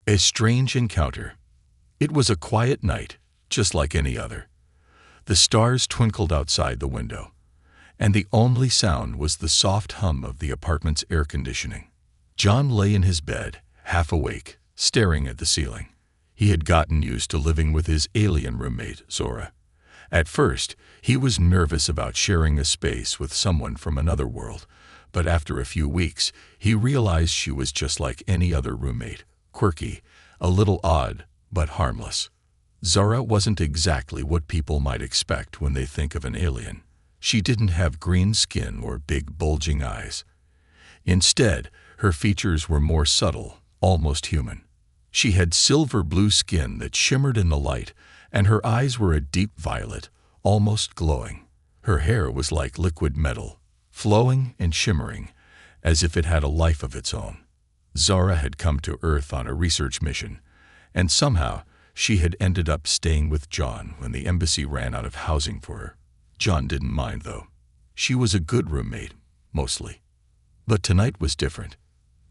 A strange encounter. It was a quiet night, just like any other. The stars twinkled outside the window, and the only sound was the soft hum of the apartment's air conditioning. John lay in his bed, half awake, staring at the ceiling. He had gotten used to living with his alien roommate, Zora. At first, he was nervous about sharing a space with someone from another world, but after a few weeks, he realized she was just like any other roommate, quirky, a little odd, but harmless. Zara wasn't exactly what people might expect when they think of an alien. She didn't have green skin or big bulging eyes. Instead, her features were more subtle, almost human. She had silver blue skin that shimmered in the light, and her eyes were a deep violet, almost glowing. Her hair was like liquid metal, flowing and shimmering, as if it had a life of its own. Zara had come to Earth on a research mission, and somehow she had ended up staying with John when the embassy ran out of housing for her. John didn't mind, though. She was a good roommate, mostly. But tonight was different.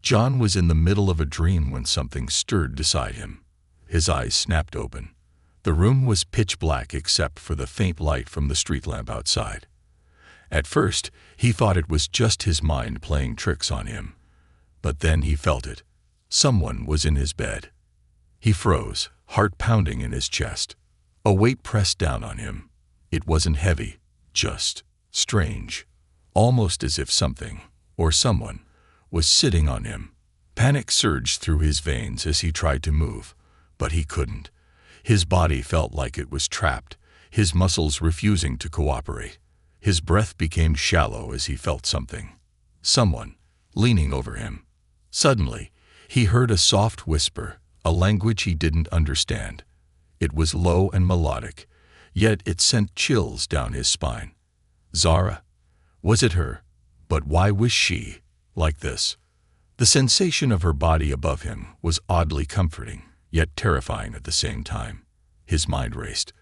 John was in the middle of a dream when something stirred beside him. His eyes snapped open. The room was pitch black except for the faint light from the street lamp outside. At first, he thought it was just his mind playing tricks on him. But then he felt it. Someone was in his bed. He froze, heart pounding in his chest. A weight pressed down on him. It wasn't heavy, just strange, almost as if something, or someone, was sitting on him. Panic surged through his veins as he tried to move, but he couldn't. His body felt like it was trapped, his muscles refusing to cooperate. His breath became shallow as he felt someone, leaning over him. Suddenly, he heard a soft whisper, a language he didn't understand. It was low and melodic, yet it sent chills down his spine. Zara? Was it her? But why was she like this? The sensation of her body above him was oddly comforting, yet terrifying at the same time. His mind raced.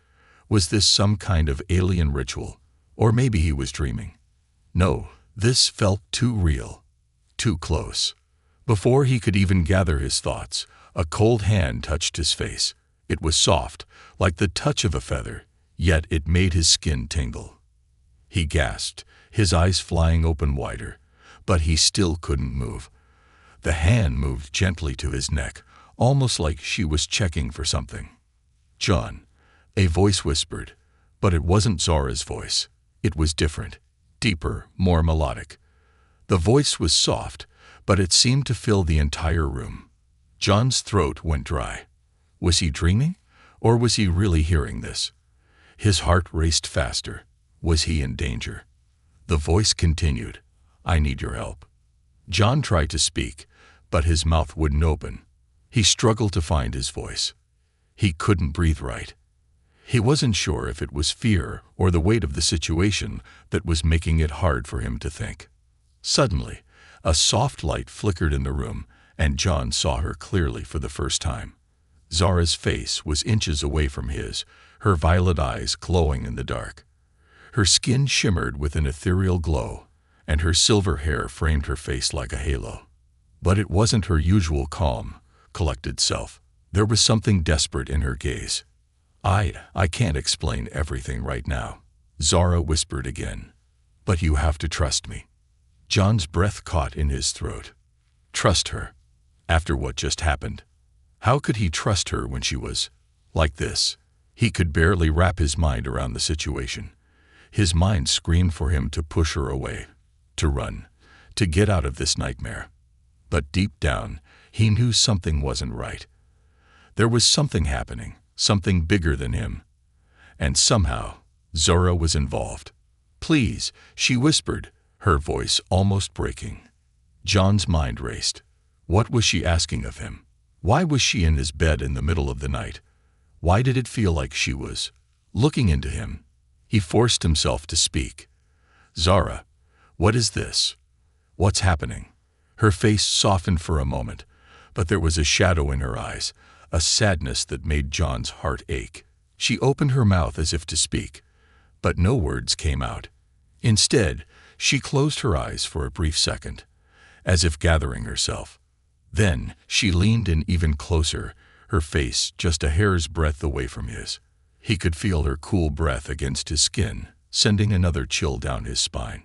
Was this some kind of alien ritual? Or maybe he was dreaming. No, this felt too real, too close. Before he could even gather his thoughts, a cold hand touched his face. It was soft, like the touch of a feather, yet it made his skin tingle. He gasped, his eyes flying open wider, but he still couldn't move. The hand moved gently to his neck, almost like she was checking for something. "John," a voice whispered, but it wasn't Zora's voice. It was different, deeper, more melodic. The voice was soft, but it seemed to fill the entire room. John's throat went dry. Was he dreaming, or was he really hearing this? His heart raced faster. Was he in danger? The voice continued, "I need your help." John tried to speak, but his mouth wouldn't open. He struggled to find his voice. He couldn't breathe right. He wasn't sure if it was fear or the weight of the situation that was making it hard for him to think. Suddenly, a soft light flickered in the room, and John saw her clearly for the first time. Zara's face was inches away from his, her violet eyes glowing in the dark. Her skin shimmered with an ethereal glow, and her silver hair framed her face like a halo. But it wasn't her usual calm, collected self. There was something desperate in her gaze. I can't explain everything right now," Zara whispered again. "But you have to trust me." John's breath caught in his throat. Trust her? After what just happened? How could he trust her when she was like this? He could barely wrap his mind around the situation. His mind screamed for him to push her away, to run, to get out of this nightmare. But deep down, he knew something wasn't right. There was something happening, something bigger than him. And somehow, Zora was involved. "Please," she whispered, her voice almost breaking. John's mind raced. What was she asking of him? Why was she in his bed in the middle of the night? Why did it feel like she was looking into him? He forced himself to speak. "Zara, what is this? What's happening?" Her face softened for a moment, but there was a shadow in her eyes, a sadness that made John's heart ache. She opened her mouth as if to speak, but no words came out. Instead, she closed her eyes for a brief second, as if gathering herself. Then she leaned in even closer, her face just a hair's breadth away from his. He could feel her cool breath against his skin, sending another chill down his spine.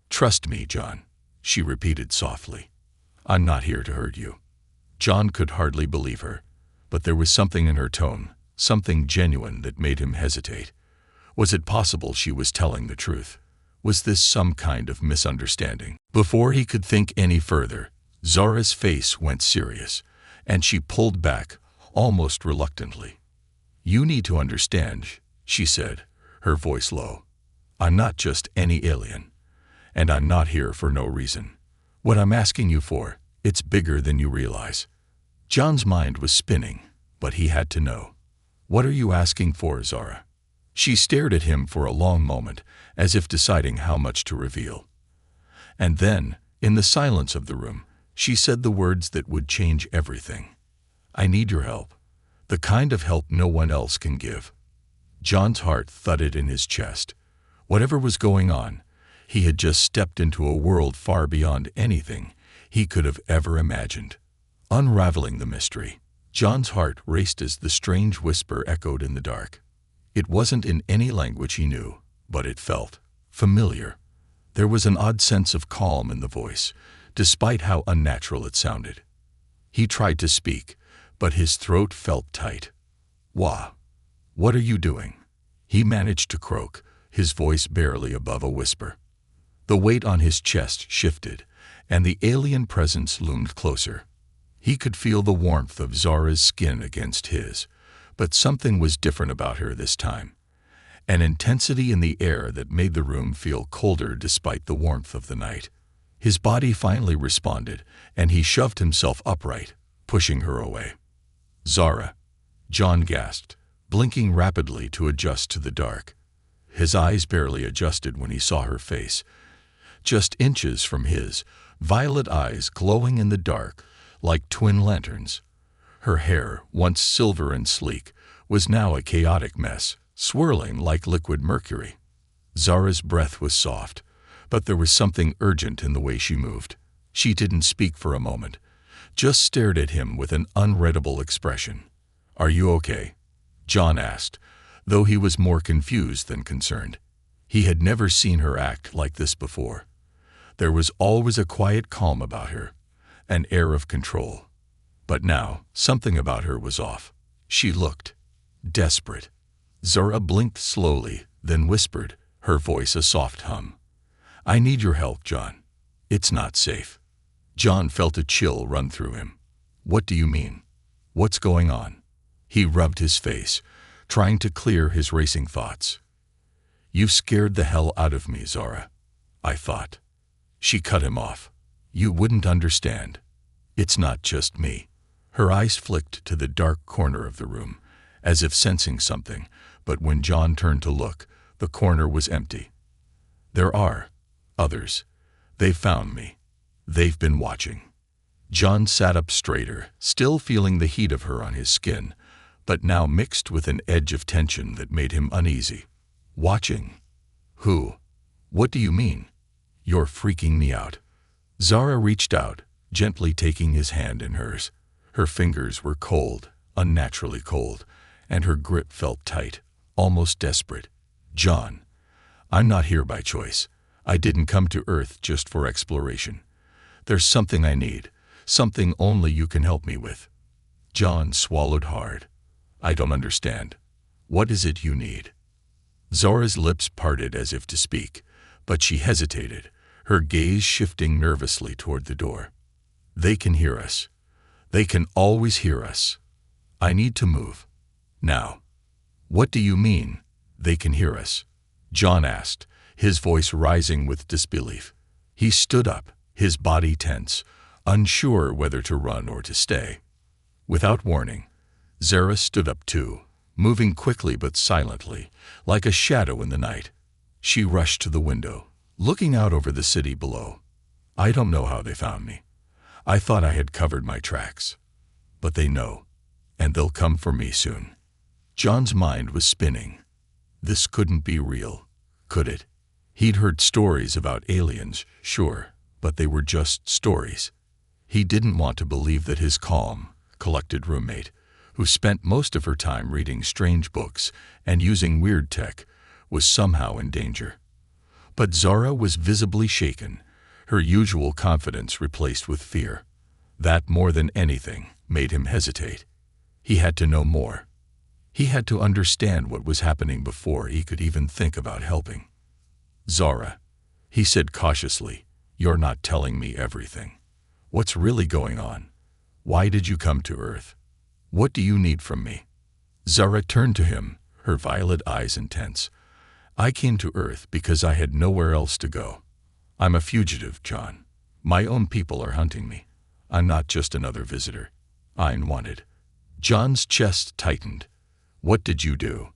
"Trust me, John," she repeated softly. "I'm not here to hurt you." John could hardly believe her, but there was something in her tone, something genuine that made him hesitate. Was it possible she was telling the truth? Was this some kind of misunderstanding? Before he could think any further, Zara's face went serious, and she pulled back, almost reluctantly. "You need to understand," she said, her voice low. "I'm not just any alien, and I'm not here for no reason. What I'm asking you for, it's bigger than you realize." John's mind was spinning, but he had to know. "What are you asking for, Zara?" She stared at him for a long moment, as if deciding how much to reveal. And then, in the silence of the room, she said the words that would change everything. "I need your help. The kind of help no one else can give." John's heart thudded in his chest. Whatever was going on, he had just stepped into a world far beyond anything he could have ever imagined. Unraveling the mystery, John's heart raced as the strange whisper echoed in the dark. It wasn't in any language he knew, but it felt familiar. There was an odd sense of calm in the voice, despite how unnatural it sounded. He tried to speak, but his throat felt tight. "Wah, what are you doing?" he managed to croak, his voice barely above a whisper. The weight on his chest shifted, and the alien presence loomed closer. He could feel the warmth of Zara's skin against his, but something was different about her this time. An intensity in the air that made the room feel colder despite the warmth of the night. His body finally responded, and he shoved himself upright, pushing her away. "Zara," John gasped, blinking rapidly to adjust to the dark. His eyes barely adjusted when he saw her face. Just inches from his, violet eyes glowing in the dark like twin lanterns. Her hair, once silver and sleek, was now a chaotic mess, swirling like liquid mercury. Zara's breath was soft, but there was something urgent in the way she moved. She didn't speak for a moment, just stared at him with an unreadable expression. "Are you okay?" John asked, though he was more confused than concerned. He had never seen her act like this before. There was always a quiet calm about her, an air of control. But now, something about her was off. She looked desperate. Zara blinked slowly, then whispered, her voice a soft hum. "I need your help, John. It's not safe." John felt a chill run through him. "What do you mean? What's going on?" He rubbed his face, trying to clear his racing thoughts. "You've scared the hell out of me, Zara. I thought." She cut him off. "You wouldn't understand. It's not just me." Her eyes flicked to the dark corner of the room, as if sensing something, but when John turned to look, the corner was empty. "There are others. They found me. They've been watching." John sat up straighter, still feeling the heat of her on his skin, but now mixed with an edge of tension that made him uneasy. "Watching? Who? What do you mean?" "You're freaking me out." Zara reached out, gently taking his hand in hers. Her fingers were cold, unnaturally cold, and her grip felt tight, almost desperate. "John, I'm not here by choice. I didn't come to Earth just for exploration. There's something I need, something only you can help me with." John swallowed hard. "I don't understand. What is it you need?" Zara's lips parted as if to speak, but she hesitated, her gaze shifting nervously toward the door. "They can hear us. They can always hear us. I need to move. Now." "What do you mean, they can hear us?" John asked, his voice rising with disbelief. He stood up, his body tense, unsure whether to run or to stay. Without warning, Zara stood up too, moving quickly but silently, like a shadow in the night. She rushed to the window, looking out over the city below. "I don't know how they found me. I thought I had covered my tracks. But they know, and they'll come for me soon." John's mind was spinning. This couldn't be real, could it? He'd heard stories about aliens, sure, but they were just stories. He didn't want to believe that his calm, collected roommate, who spent most of her time reading strange books and using weird tech, was somehow in danger. But Zara was visibly shaken, her usual confidence replaced with fear. That, more than anything, made him hesitate. He had to know more. He had to understand what was happening before he could even think about helping. "Zara," he said cautiously, "you're not telling me everything. What's really going on? Why did you come to Earth? What do you need from me?" Zara turned to him, her violet eyes intense. "I came to Earth because I had nowhere else to go. I'm a fugitive, John. My own people are hunting me. I'm not just another visitor. I'm wanted." John's chest tightened. "What did you do?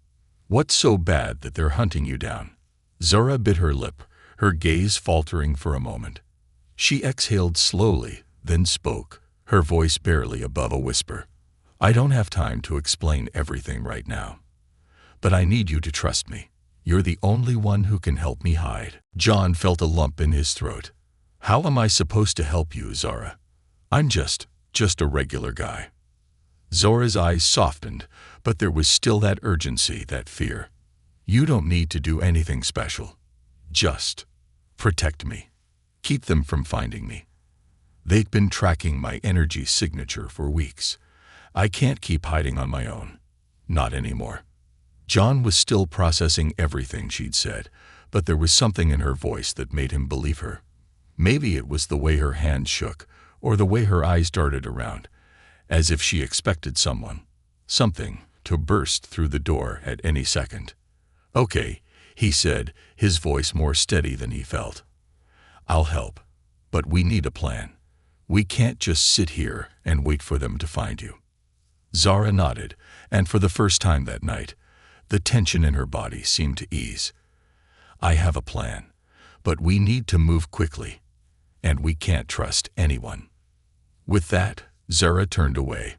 What's so bad that they're hunting you down?" Zara bit her lip, her gaze faltering for a moment. She exhaled slowly, then spoke, her voice barely above a whisper. "I don't have time to explain everything right now. But I need you to trust me. You're the only one who can help me hide." John felt a lump in his throat. "How am I supposed to help you, Zara? I'm just a regular guy." Zora's eyes softened, but there was still that urgency, that fear. "You don't need to do anything special. Just protect me. Keep them from finding me. They've been tracking my energy signature for weeks. I can't keep hiding on my own. Not anymore." John was still processing everything she'd said, but there was something in her voice that made him believe her. Maybe it was the way her hands shook, or the way her eyes darted around, as if she expected something, to burst through the door at any second. "Okay," he said, his voice more steady than he felt. "I'll help, but we need a plan. We can't just sit here and wait for them to find you." Zara nodded, and for the first time that night, the tension in her body seemed to ease. "I have a plan, but we need to move quickly, and we can't trust anyone." With that, Zara turned away,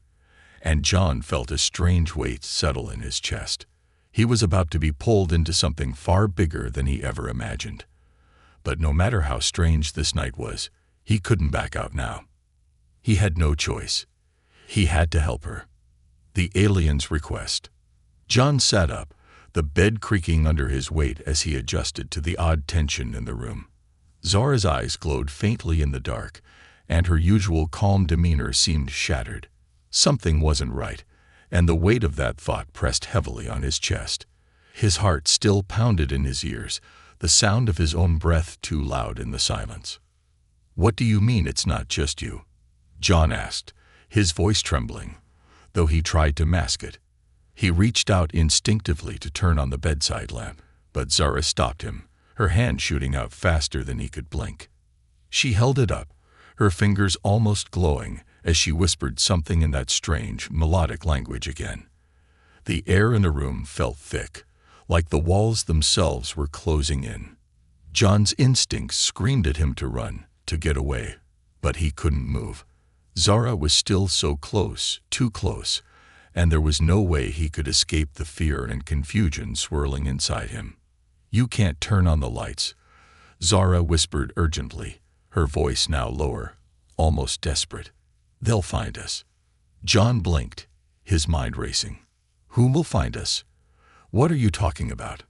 and John felt a strange weight settle in his chest. He was about to be pulled into something far bigger than he ever imagined. But no matter how strange this night was, he couldn't back out now. He had no choice. He had to help her. The alien's request. John sat up, the bed creaking under his weight as he adjusted to the odd tension in the room. Zara's eyes glowed faintly in the dark, and her usual calm demeanor seemed shattered. Something wasn't right, and the weight of that thought pressed heavily on his chest. His heart still pounded in his ears, the sound of his own breath too loud in the silence. "What do you mean it's not just you?" John asked, his voice trembling, though he tried to mask it. He reached out instinctively to turn on the bedside lamp, but Zara stopped him, her hand shooting out faster than he could blink. She held it up, her fingers almost glowing, as she whispered something in that strange, melodic language again. The air in the room felt thick, like the walls themselves were closing in. John's instincts screamed at him to run, to get away, but he couldn't move. Zara was still so close, too close, and there was no way he could escape the fear and confusion swirling inside him. "You can't turn on the lights," Zara whispered urgently, her voice now lower, almost desperate. "They'll find us." John blinked, his mind racing. "Who will find us? What are you talking about?"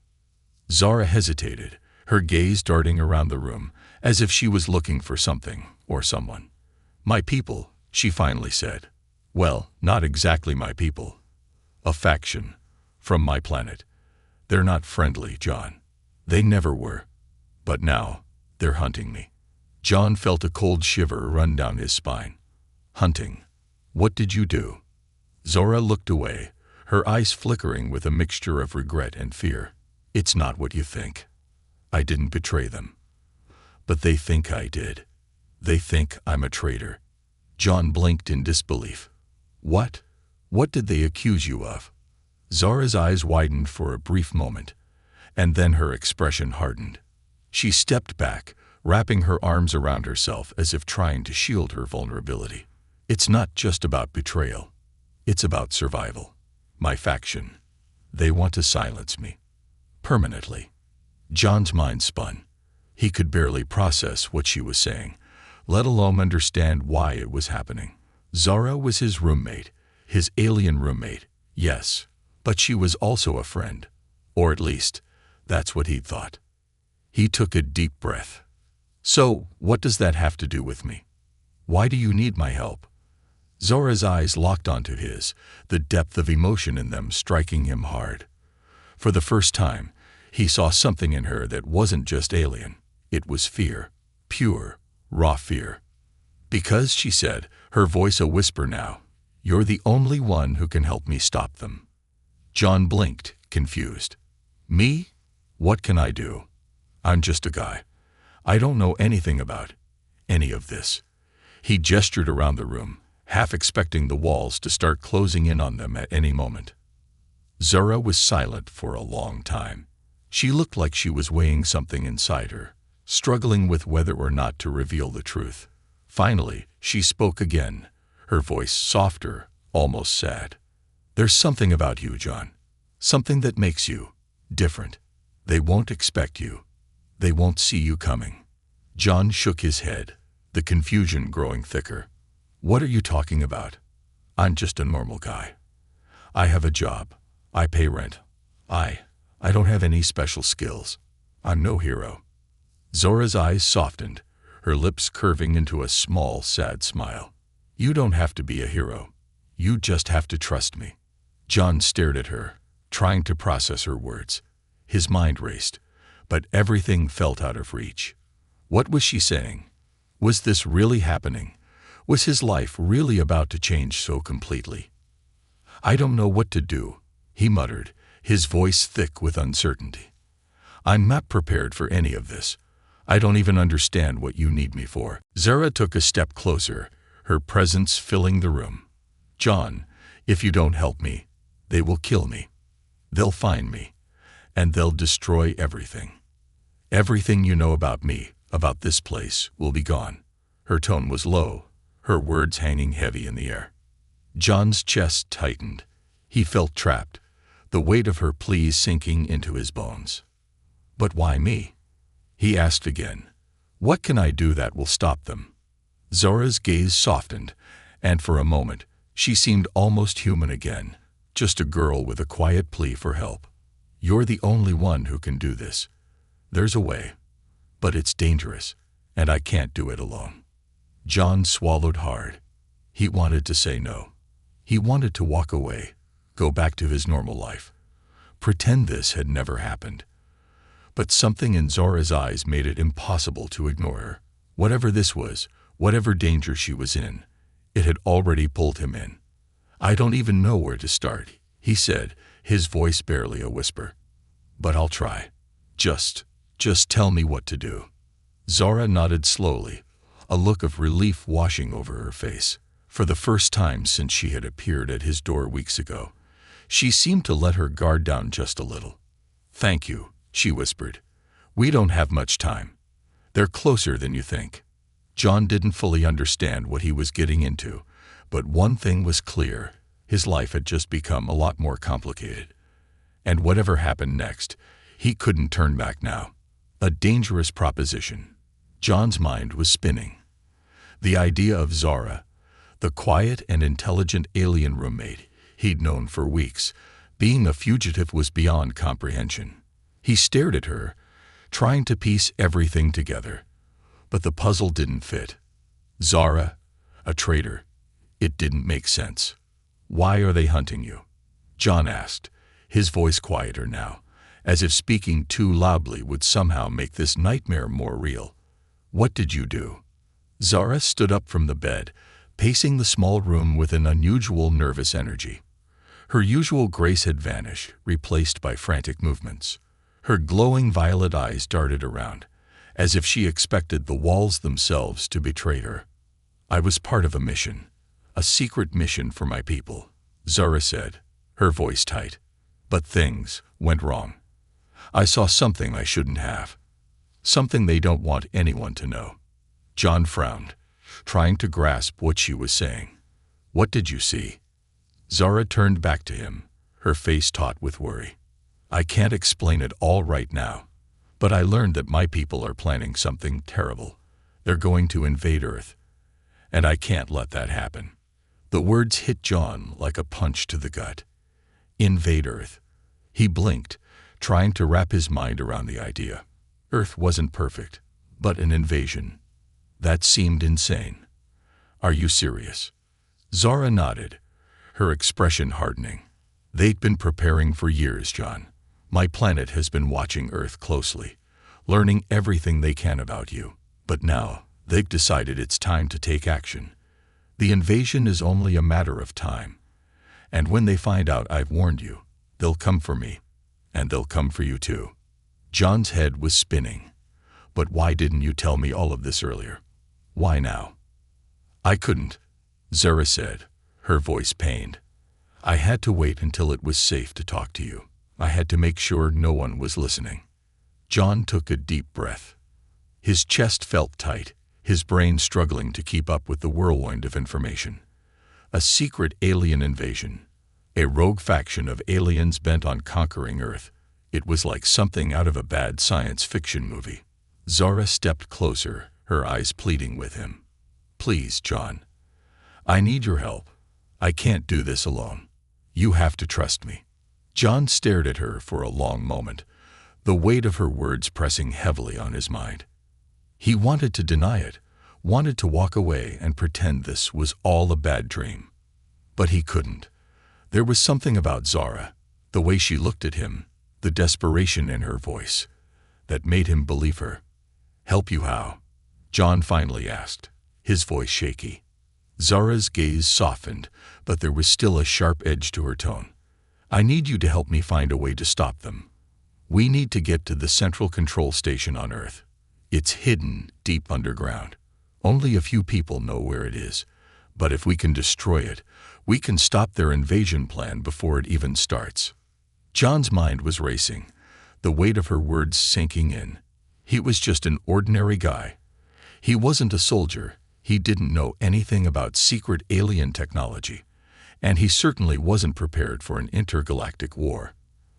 Zara hesitated, her gaze darting around the room, as if she was looking for something or someone. "My people," she finally said. "Well, not exactly my people. A faction, from my planet. They're not friendly, John. They never were. But now, they're hunting me." John felt a cold shiver run down his spine. "Hunting? What did you do?" Zara looked away, her eyes flickering with a mixture of regret and fear. "It's not what you think. I didn't betray them. But they think I did. They think I'm a traitor." John blinked in disbelief. "What? What did they accuse you of?" Zara's eyes widened for a brief moment, and then her expression hardened. She stepped back, wrapping her arms around herself as if trying to shield her vulnerability. "It's not just about betrayal. It's about survival. My faction. They want to silence me. Permanently." John's mind spun. He could barely process what she was saying, let alone understand why it was happening. Zara was his roommate, his alien roommate, yes, but she was also a friend. Or at least, that's what he thought. He took a deep breath. So, what does that have to do with me? Why do you need my help? Zora's eyes locked onto his, the depth of emotion in them striking him hard. For the first time, he saw something in her that wasn't just alien. It was fear. Pure, raw fear. Because, she said, her voice a whisper now, you're the only one who can help me stop them. John blinked, confused. Me? What can I do? I'm just a guy. I don't know anything about any of this. He gestured around the room, half expecting the walls to start closing in on them at any moment. Zara was silent for a long time. She looked like she was weighing something inside her, struggling with whether or not to reveal the truth. Finally, she spoke again, her voice softer, almost sad. There's something about you, John. Something that makes you different. They won't expect you. They won't see you coming. John shook his head, the confusion growing thicker. What are you talking about? I'm just a normal guy. I have a job. I pay rent. I don't have any special skills. I'm no hero. Zora's eyes softened, her lips curving into a small, sad smile. You don't have to be a hero. You just have to trust me. John stared at her, trying to process her words. His mind raced, but everything felt out of reach. What was she saying? Was this really happening? Was his life really about to change so completely? I don't know what to do, he muttered, his voice thick with uncertainty. I'm not prepared for any of this. I don't even understand what you need me for. Zara took a step closer, her presence filling the room. John, if you don't help me, they will kill me. They'll find me, and they'll destroy everything. Everything you know about me, about this place, will be gone. Her tone was low, her words hanging heavy in the air. John's chest tightened. He felt trapped, the weight of her pleas sinking into his bones. But why me? He asked again. What can I do that will stop them? Zora's gaze softened, and for a moment, she seemed almost human again, just a girl with a quiet plea for help. You're the only one who can do this. There's a way, but it's dangerous, and I can't do it alone. John swallowed hard. He wanted to say no. He wanted to walk away, go back to his normal life, pretend this had never happened. But something in Zora's eyes made it impossible to ignore her. Whatever this was, whatever danger she was in, it had already pulled him in. I don't even know where to start, he said, his voice barely a whisper. But I'll try. Just tell me what to do. Zora nodded slowly, a look of relief washing over her face. For the first time since she had appeared at his door weeks ago, she seemed to let her guard down just a little. Thank you, she whispered. We don't have much time. They're closer than you think. John didn't fully understand what he was getting into, but one thing was clear. His life had just become a lot more complicated. And whatever happened next, he couldn't turn back now. A dangerous proposition. John's mind was spinning. The idea of Zara, the quiet and intelligent alien roommate he'd known for weeks, being a fugitive was beyond comprehension. He stared at her, trying to piece everything together. But the puzzle didn't fit. Zara, a traitor. It didn't make sense. Why are they hunting you? John asked, his voice quieter now, as if speaking too loudly would somehow make this nightmare more real. What did you do? Zara stood up from the bed, pacing the small room with an unusual nervous energy. Her usual grace had vanished, replaced by frantic movements. Her glowing violet eyes darted around, as if she expected the walls themselves to betray her. I was part of a mission, a secret mission for my people, Zara said, her voice tight. But things went wrong. I saw something I shouldn't have. Something they don't want anyone to know. John frowned, trying to grasp what she was saying. What did you see? Zara turned back to him, her face taut with worry. I can't explain it all right now, but I learned that my people are planning something terrible. They're going to invade Earth, and I can't let that happen." The words hit John like a punch to the gut. Invade Earth. He blinked, trying to wrap his mind around the idea. Earth wasn't perfect, but an invasion. That seemed insane. "Are you serious?" Zara nodded, her expression hardening. "They'd been preparing for years, John. My planet has been watching Earth closely, learning everything they can about you. But now, they've decided it's time to take action. The invasion is only a matter of time. And when they find out I've warned you, they'll come for me. And they'll come for you too." John's head was spinning. "But why didn't you tell me all of this earlier? Why now?" "I couldn't," Zara said, her voice pained. "I had to wait until it was safe to talk to you. I had to make sure no one was listening." John took a deep breath. His chest felt tight, his brain struggling to keep up with the whirlwind of information. A secret alien invasion. A rogue faction of aliens bent on conquering Earth. It was like something out of a bad science fiction movie. Zara stepped closer, her eyes pleading with him. "Please, John. I need your help. I can't do this alone. You have to trust me." John stared at her for a long moment, the weight of her words pressing heavily on his mind. He wanted to deny it, wanted to walk away and pretend this was all a bad dream. But he couldn't. There was something about Zara, the way she looked at him, the desperation in her voice, that made him believe her. "Help you how?" John finally asked, his voice shaky. Zara's gaze softened, but there was still a sharp edge to her tone. "I need you to help me find a way to stop them. We need to get to the central control station on Earth. It's hidden deep underground. Only a few people know where it is. But if we can destroy it, we can stop their invasion plan before it even starts." John's mind was racing, the weight of her words sinking in. He was just an ordinary guy. He wasn't a soldier. He didn't know anything about secret alien technology. And he certainly wasn't prepared for an intergalactic war.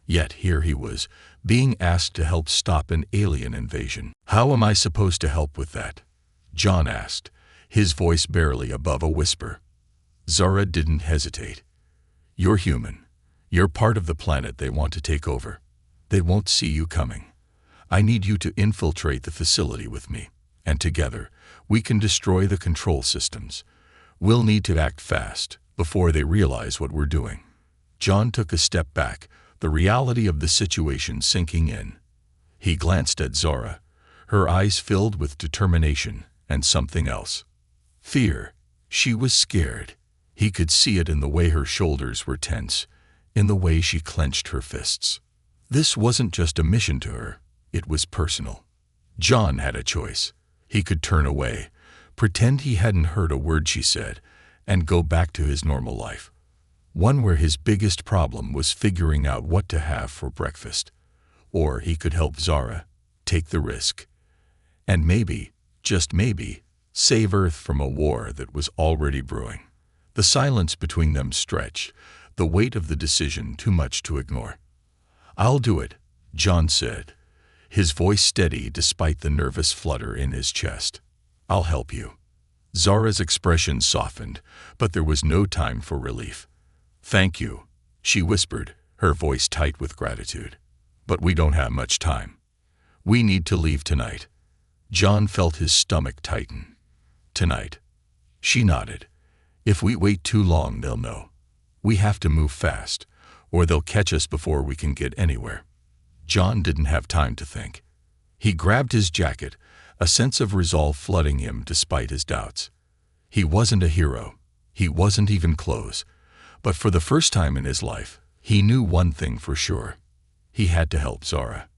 Yet here he was, being asked to help stop an alien invasion. "How am I supposed to help with that?" John asked, his voice barely above a whisper. Zara didn't hesitate. "You're human. You're part of the planet they want to take over. They won't see you coming. I need you to infiltrate the facility with me, and together, we can destroy the control systems. We'll need to act fast, before they realize what we're doing." John took a step back, the reality of the situation sinking in. He glanced at Zara, her eyes filled with determination and something else. Fear. She was scared. He could see it in the way her shoulders were tense, in the way she clenched her fists. This wasn't just a mission to her, it was personal. John had a choice. He could turn away, pretend he hadn't heard a word she said, and go back to his normal life. One where his biggest problem was figuring out what to have for breakfast. Or he could help Zara, take the risk. And maybe, just maybe, save Earth from a war that was already brewing. The silence between them stretched, the weight of the decision too much to ignore. "I'll do it," John said, his voice steady despite the nervous flutter in his chest. "I'll help you." Zara's expression softened, but there was no time for relief. "Thank you," she whispered, her voice tight with gratitude. "But we don't have much time. We need to leave tonight." John felt his stomach tighten. "Tonight." She nodded. "If we wait too long, they'll know. We have to move fast, or they'll catch us before we can get anywhere." John didn't have time to think. He grabbed his jacket, a sense of resolve flooding him despite his doubts. He wasn't a hero. He wasn't even close. But for the first time in his life, he knew one thing for sure. He had to help Zara.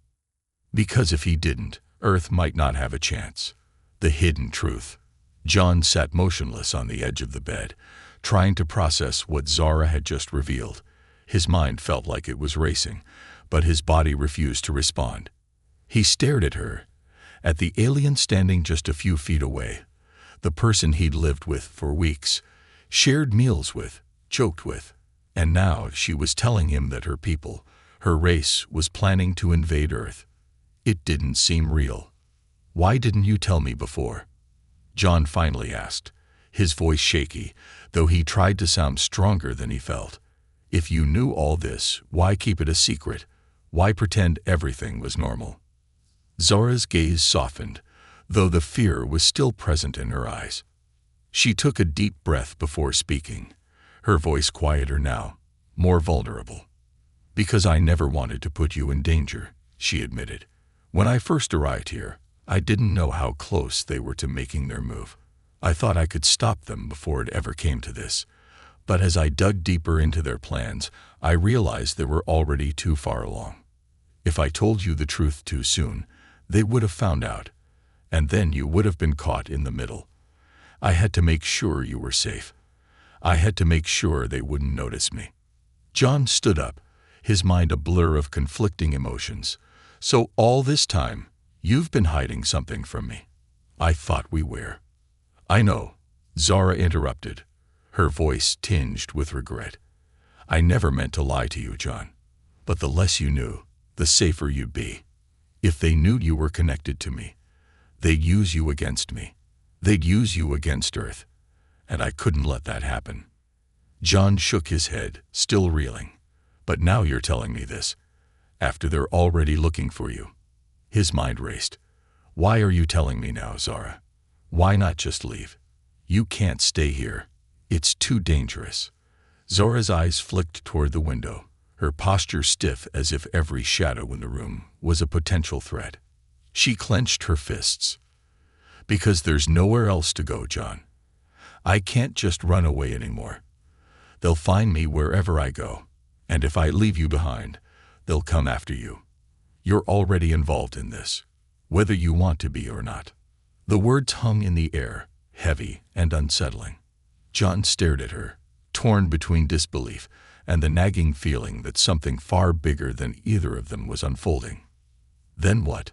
Because if he didn't, Earth might not have a chance. The hidden truth. John sat motionless on the edge of the bed, trying to process what Zara had just revealed. His mind felt like it was racing, but his body refused to respond. He stared at her, at the alien standing just a few feet away, the person he'd lived with for weeks, shared meals with, joked with, and now she was telling him that her people, her race, was planning to invade Earth. It didn't seem real. "Why didn't you tell me before?" John finally asked, his voice shaky, though he tried to sound stronger than he felt. If you knew all this, why keep it a secret? Why pretend everything was normal? Zora's gaze softened, though the fear was still present in her eyes. She took a deep breath before speaking, her voice quieter now, more vulnerable. Because I never wanted to put you in danger, she admitted. When I first arrived here, I didn't know how close they were to making their move. I thought I could stop them before it ever came to this. But as I dug deeper into their plans, I realized they were already too far along. If I told you the truth too soon, they would have found out, and then you would have been caught in the middle. I had to make sure you were safe. I had to make sure they wouldn't notice me. John stood up, his mind a blur of conflicting emotions. So all this time, you've been hiding something from me. I thought we were. I know, Zora interrupted, her voice tinged with regret. I never meant to lie to you, John. But the less you knew, the safer you'd be. If they knew you were connected to me, they'd use you against me. They'd use you against Earth. And I couldn't let that happen. John shook his head, still reeling. But now you're telling me this, after they're already looking for you. His mind raced. Why are you telling me now, Zora? Why not just leave? You can't stay here. It's too dangerous. Zora's eyes flicked toward the window, her posture stiff as if every shadow in the room was a potential threat. She clenched her fists. Because there's nowhere else to go, John. I can't just run away anymore. They'll find me wherever I go, and if I leave you behind, they'll come after you. You're already involved in this, whether you want to be or not. The words hung in the air, heavy and unsettling. John stared at her, torn between disbelief and the nagging feeling that something far bigger than either of them was unfolding. Then what?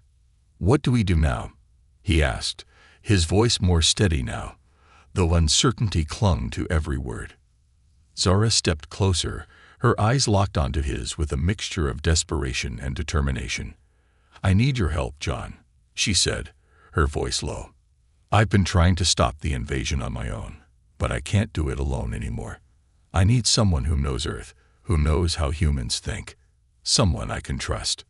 What do we do now? He asked, his voice more steady now, though uncertainty clung to every word. Zora stepped closer, her eyes locked onto his with a mixture of desperation and determination. I need your help, John, she said, her voice low. I've been trying to stop the invasion on my own, but I can't do it alone anymore. I need someone who knows Earth, who knows how humans think. Someone I can trust.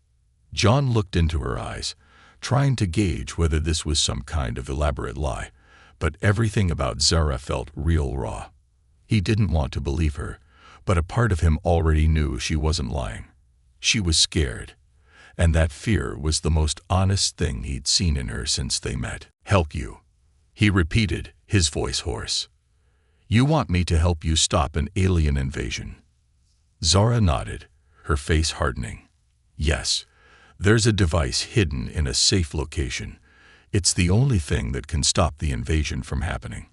John looked into her eyes, trying to gauge whether this was some kind of elaborate lie, but everything about Zora felt real raw. He didn't want to believe her, but a part of him already knew she wasn't lying. She was scared, and that fear was the most honest thing he'd seen in her since they met. Help you, he repeated, his voice hoarse. You want me to help you stop an alien invasion? Zora nodded, her face hardening. Yes, there's a device hidden in a safe location. It's the only thing that can stop the invasion from happening.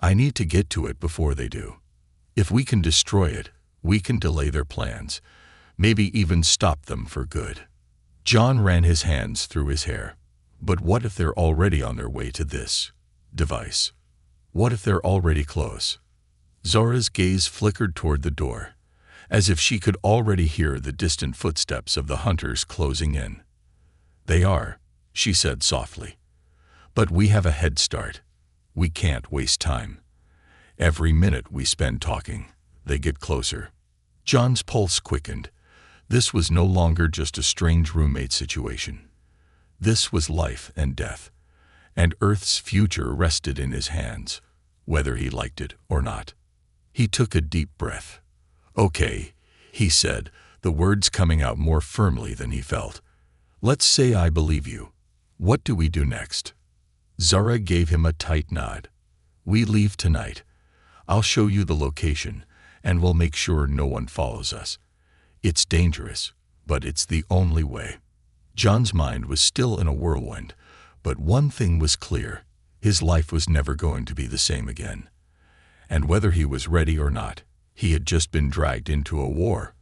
I need to get to it before they do. If we can destroy it, we can delay their plans, maybe even stop them for good. John ran his hands through his hair. But what if they're already on their way to this device? What if they're already close? Zora's gaze flickered toward the door, as if she could already hear the distant footsteps of the hunters closing in. They are, she said softly. But we have a head start. We can't waste time. Every minute we spend talking, they get closer. John's pulse quickened. This was no longer just a strange roommate situation. This was life and death, and Earth's future rested in his hands, whether he liked it or not. He took a deep breath. Okay, he said, the words coming out more firmly than he felt. Let's say I believe you. What do we do next? Zora gave him a tight nod. We leave tonight. I'll show you the location, and we'll make sure no one follows us. It's dangerous, but it's the only way. John's mind was still in a whirlwind, but one thing was clear. His life was never going to be the same again. And whether he was ready or not, he had just been dragged into a war,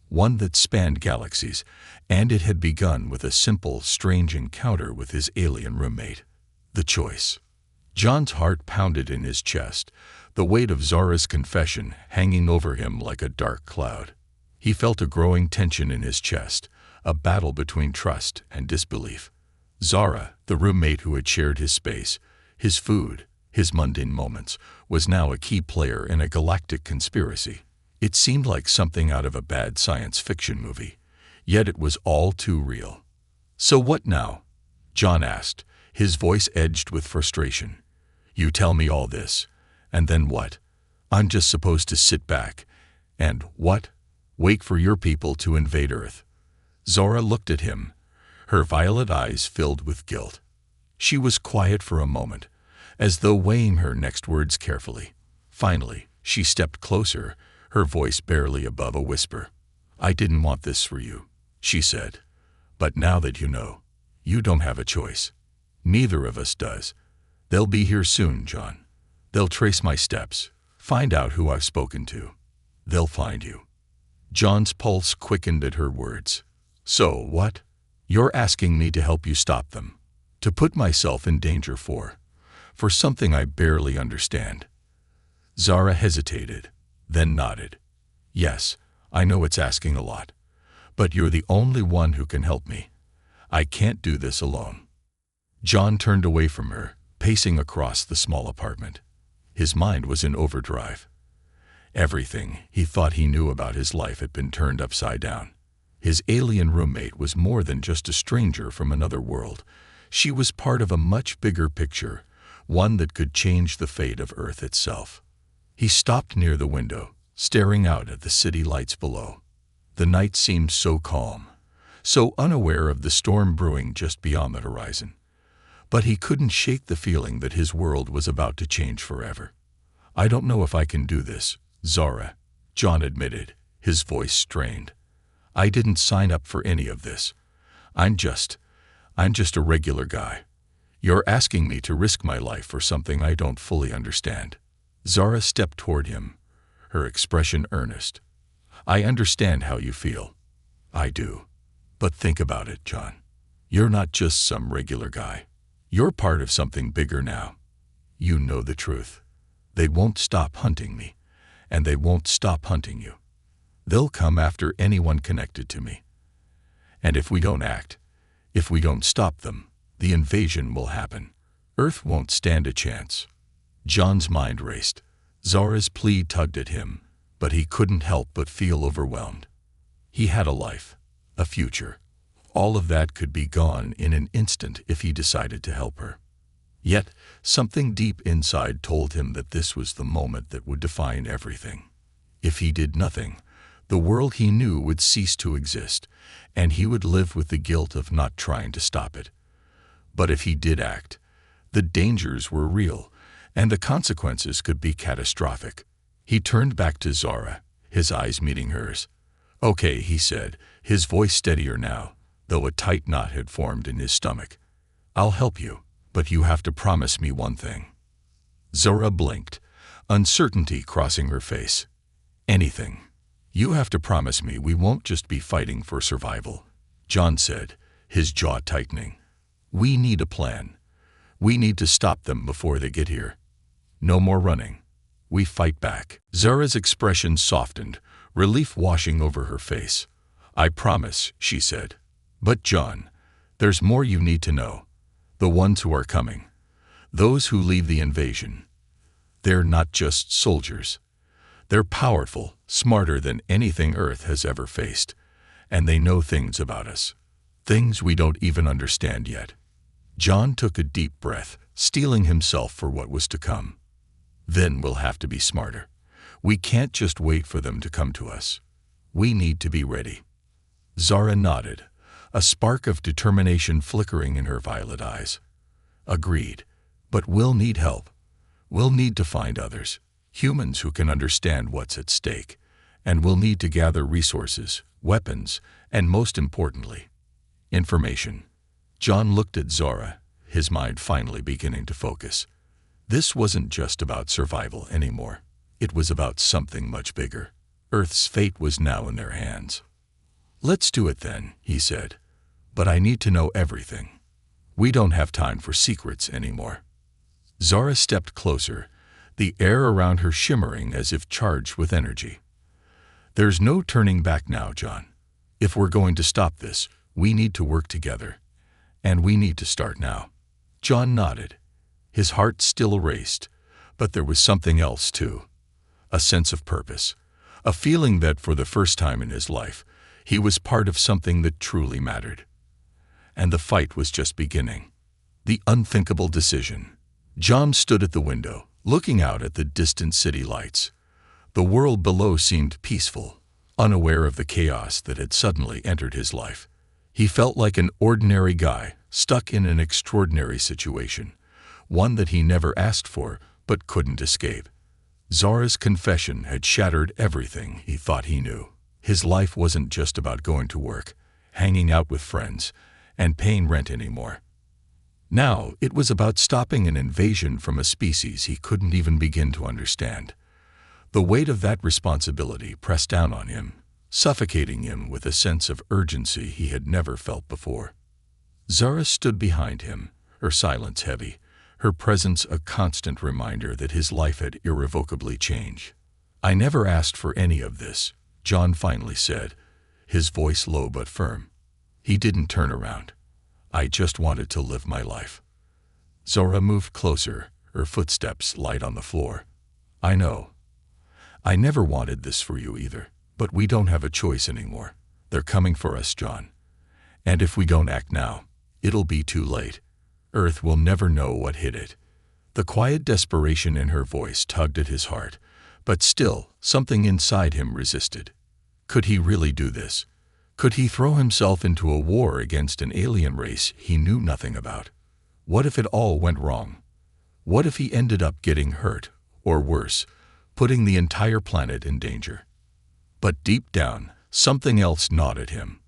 one that spanned galaxies, and it had begun with a simple, strange encounter with his alien roommate. The choice. John's heart pounded in his chest, the weight of Zora's confession hanging over him like a dark cloud. He felt a growing tension in his chest, a battle between trust and disbelief. Zora, the roommate who had shared his space, His food, his mundane moments, was now a key player in a galactic conspiracy. It seemed like something out of a bad science fiction movie, yet it was all too real. "So what now?" John asked, his voice edged with frustration. "You tell me all this, and then what? I'm just supposed to sit back and, what? Wait for your people to invade Earth?" Zora looked at him, her violet eyes filled with guilt. She was quiet for a moment, as though weighing her next words carefully. Finally, she stepped closer, her voice barely above a whisper. "I didn't want this for you," she said. "But now that you know, you don't have a choice. Neither of us does. They'll be here soon, John. They'll trace my steps, find out who I've spoken to. They'll find you." John's pulse quickened at her words. "So what? You're asking me to help you stop them? To put myself in danger for something I barely understand?" Zara hesitated, then nodded. "Yes, I know it's asking a lot, but you're the only one who can help me. I can't do this alone." John turned away from her, pacing across the small apartment. His mind was in overdrive. Everything he thought he knew about his life had been turned upside down. His alien roommate was more than just a stranger from another world. She was part of a much bigger picture, one that could change the fate of Earth itself. He stopped near the window, staring out at the city lights below. The night seemed so calm, so unaware of the storm brewing just beyond the horizon. But he couldn't shake the feeling that his world was about to change forever. "I don't know if I can do this, Zara," John admitted, his voice strained. "I didn't sign up for any of this. I'm just a regular guy. You're asking me to risk my life for something I don't fully understand." Zara stepped toward him, her expression earnest. "I understand how you feel. I do. But think about it, John. You're not just some regular guy. You're part of something bigger now. You know the truth. They won't stop hunting me, and they won't stop hunting you. They'll come after anyone connected to me. And if we don't act, if we don't stop them, the invasion will happen. Earth won't stand a chance." John's mind raced. Zara's plea tugged at him, but he couldn't help but feel overwhelmed. He had a life, a future. All of that could be gone in an instant if he decided to help her. Yet, something deep inside told him that this was the moment that would define everything. If he did nothing, the world he knew would cease to exist, and he would live with the guilt of not trying to stop it. But if he did act, the dangers were real, and the consequences could be catastrophic. He turned back to Zara, his eyes meeting hers. "Okay," he said, his voice steadier now, though a tight knot had formed in his stomach. "I'll help you, but you have to promise me one thing." Zora blinked, uncertainty crossing her face. "Anything. You have to promise me we won't just be fighting for survival," John said, his jaw tightening. "We need a plan. We need to stop them before they get here. No more running. We fight back." Zara's expression softened, relief washing over her face. "I promise," she said. "But John, there's more you need to know. The ones who are coming, those who lead the invasion, they're not just soldiers. They're powerful, smarter than anything Earth has ever faced, and they know things about us, things we don't even understand yet." John took a deep breath, steeling himself for what was to come. "Then we'll have to be smarter. We can't just wait for them to come to us. We need to be ready." Zara nodded, a spark of determination flickering in her violet eyes. "Agreed. But we'll need help. We'll need to find others, humans who can understand what's at stake, and we'll need to gather resources, weapons, and most importantly, information." John looked at Zara, his mind finally beginning to focus. This wasn't just about survival anymore. It was about something much bigger. Earth's fate was now in their hands. "Let's do it then," he said. "But I need to know everything. We don't have time for secrets anymore." Zara stepped closer, the air around her shimmering as if charged with energy. "There's no turning back now, John. If we're going to stop this, we need to work together. And we need to start now." John nodded, His heart still raced, but there was something else too. A sense of purpose. A feeling that for the first time in his life, he was part of something that truly mattered. And the fight was just beginning. The unthinkable decision. John stood at the window, looking out at the distant city lights. The world below seemed peaceful, unaware of the chaos that had suddenly entered his life. He felt like an ordinary guy, stuck in an extraordinary situation, one that he never asked for but couldn't escape. Zara's confession had shattered everything he thought he knew. His life wasn't just about going to work, hanging out with friends, and paying rent anymore. Now it was about stopping an invasion from a species he couldn't even begin to understand. The weight of that responsibility pressed down on him, suffocating him with a sense of urgency he had never felt before. Zara stood behind him, her silence heavy, her presence a constant reminder that his life had irrevocably changed. "I never asked for any of this," John finally said, his voice low but firm. He didn't turn around. "I just wanted to live my life." Zara moved closer, her footsteps light on the floor. "I know. I never wanted this for you either, but we don't have a choice anymore. They're coming for us, John. And if we don't act now, it'll be too late. Earth will never know what hit it." The quiet desperation in her voice tugged at his heart, but still, something inside him resisted. Could he really do this? Could he throw himself into a war against an alien race he knew nothing about? What if it all went wrong? What if he ended up getting hurt, or worse, putting the entire planet in danger? But deep down, something else gnawed at him.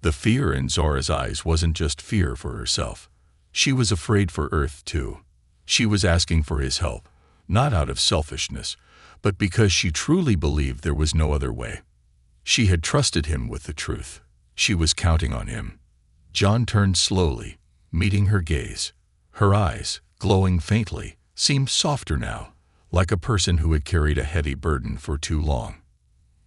The fear in Zara's eyes wasn't just fear for herself. She was afraid for Earth, too. She was asking for his help, not out of selfishness, but because she truly believed there was no other way. She had trusted him with the truth. She was counting on him. John turned slowly, meeting her gaze. Her eyes, glowing faintly, seemed softer now, like a person who had carried a heavy burden for too long.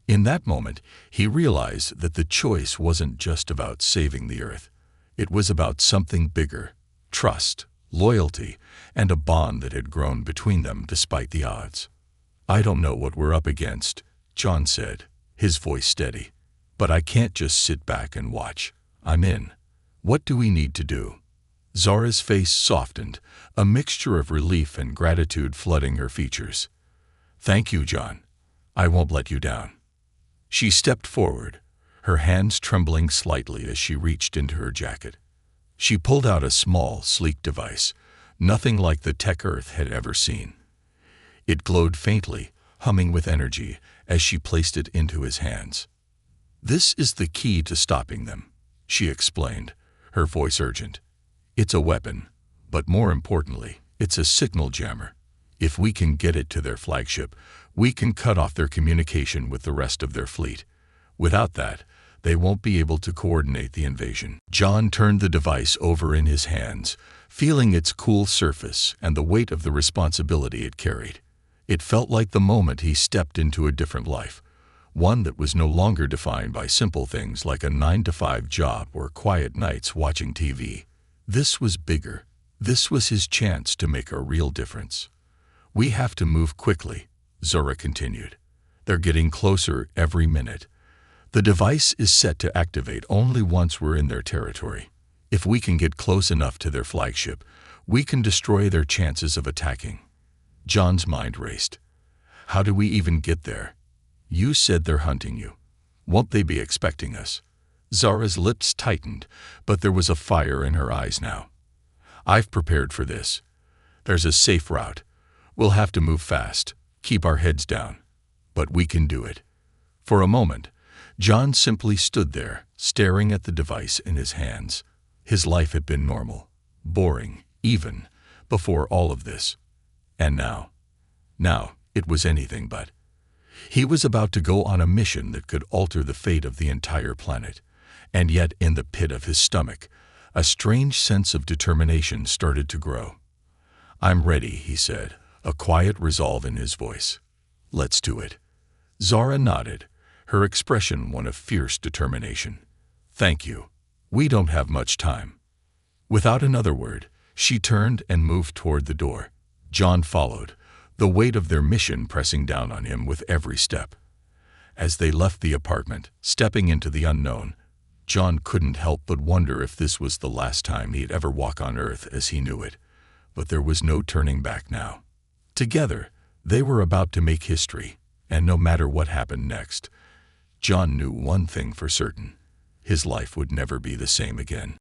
In that moment, he realized that the choice wasn't just about saving the Earth. It was about something bigger: trust, loyalty, and a bond that had grown between them despite the odds. "I don't know what we're up against," John said, his voice steady. "But I can't just sit back and watch. I'm in. What do we need to do?" Zara's face softened, a mixture of relief and gratitude flooding her features. "Thank you, John. I won't let you down." She stepped forward, her hands trembling slightly as she reached into her jacket. She pulled out a small, sleek device, nothing like the tech Earth had ever seen. It glowed faintly, humming with energy, as she placed it into his hands. "This is the key to stopping them," she explained, her voice urgent. "It's a weapon, but more importantly, it's a signal jammer. If we can get it to their flagship, we can cut off their communication with the rest of their fleet. Without that, they won't be able to coordinate the invasion." John turned the device over in his hands, feeling its cool surface and the weight of the responsibility it carried. It felt like the moment he stepped into a different life, one that was no longer defined by simple things like a 9-to-5 job or quiet nights watching TV. This was bigger. This was his chance to make a real difference. "We have to move quickly," Zara continued. "They're getting closer every minute. The device is set to activate only once we're in their territory. If we can get close enough to their flagship, we can destroy their chances of attacking." John's mind raced. "How do we even get there? You said they're hunting you. Won't they be expecting us?" Zara's lips tightened, but there was a fire in her eyes now. "I've prepared for this. There's a safe route. We'll have to move fast, keep our heads down. But we can do it." For a moment, John simply stood there, staring at the device in his hands. His life had been normal, boring, even, before all of this. And now it was anything but. He was about to go on a mission that could alter the fate of the entire planet. And yet, in the pit of his stomach, a strange sense of determination started to grow. "I'm ready," he said, a quiet resolve in his voice. "Let's do it." Zara nodded, her expression one of fierce determination. "Thank you. We don't have much time." Without another word, She turned and moved toward the door. John followed, the weight of their mission pressing down on him with every step. As they left the apartment, stepping into the unknown, John couldn't help but wonder if this was the last time he'd ever walk on Earth as he knew it. But there was no turning back now. Together, they were about to make history, and no matter what happened next, John knew one thing for certain: his life would never be the same again.